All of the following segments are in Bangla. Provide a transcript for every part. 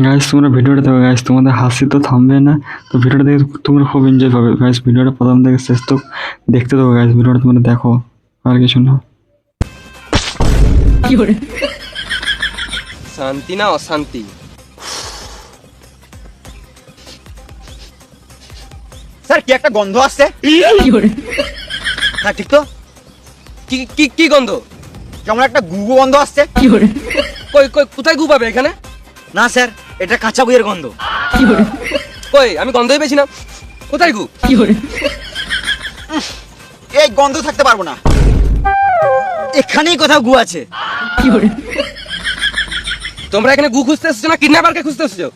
গাইস তোমরা ভিডিওটা দেখো গাইস, তোমাদের হাসি তো থামবে না। তো ভিডিওটা দেখে তোমরা খুব এনজয় পাবে গাইস। ভিডিওটা প্রথম থেকে শেষ তো দেখতে দেবো গাইস। ভিডিওটা তোমরা দেখো, আর কিছু না। শান্তি না অশান্তি। স্যার কি একটা গন্ধ আসছে। হ্যাঁ ঠিক তো, কি কি কি গন্ধ? কেমন একটা গুগু গন্ধ আসছে। কই কই কোথায় গু পাবে এখানে? না স্যার, এটা কাঁচা বইয়ের গন্ধ। কই আমি গন্ধই পেয়েছি না। কোথায় গু? এই গন্ধ থাকতে পারবো না, এখানেই কোথাও গু আছে। তোমরা এখানে গু খুঁজতে এসেছো না কিডন্যাপারকে খুঁজতে এসেছো?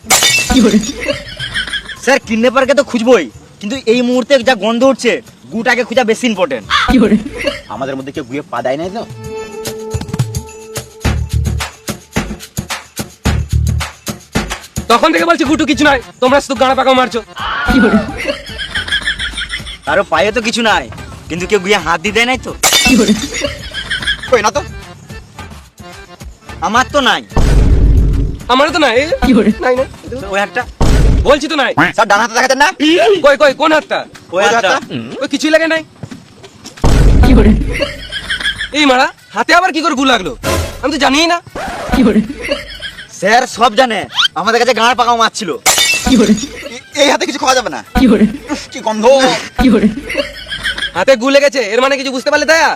স্যার কিডন্যাপারকে তো খুঁজবই, কিন্তু এই মুহূর্তে যা গন্ধ উঠছে গুটাকে খোঁজা বেশি ইম্পর্টেন্ট। আমাদের মধ্যে কেউ গুয়ে পা দেয় নাই তো? তখন থেকে বলছি গুটু কিছু নাই, তোমরা শুধু গাঁড়া পাকা মারছো। কারো পায়ে তো কিছু নাই, কিন্তু কেউ গুয়ে হাত দিয়ে দেয় নাই তো? কই না তো, আমার তো নাই। আমারও তো নাই। নাই না, ওই হাতটা বলছি তো নাই। স্যার ডান হাতে দেখাতেন না? কই কই কোন হাতটা? ওই হাতটা। ওই কিছুই লাগে নাই। এই মারা হাতে আবার কি করে গু লাগলো? আমি তো জানিই না। স্যার সব জানে, আমাদের কাছে গাঁড় পাকাও মাছ ছিল। এই হাতে কিছু খাওয়া যাবে না। কি গন্ধ। হাতে গু লেগেছে, এর মানে কিছু বুঝতে পারলে দয়া?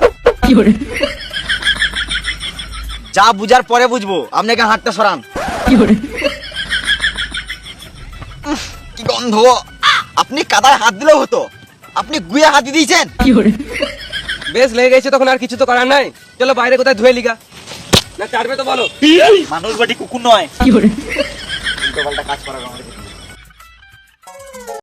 যা বুঝার পরে বুঝবো, আপনাকে হাতটা সরান। কি গন্ধ। আপনি কাদায় হাত দিলেও হতো, আপনি গুয়ে হাত দিয়ে দিয়েছেন। বেশ লেগে গেছে তখন আর কিছু তো করার নাই। চলো বাইরে কোথায় ধুয়ে লিগা না চাটবে তো বলো। মানুষ বাটি কুকুর নয়। উল্টো পাল্টা কাজ করার আমাদের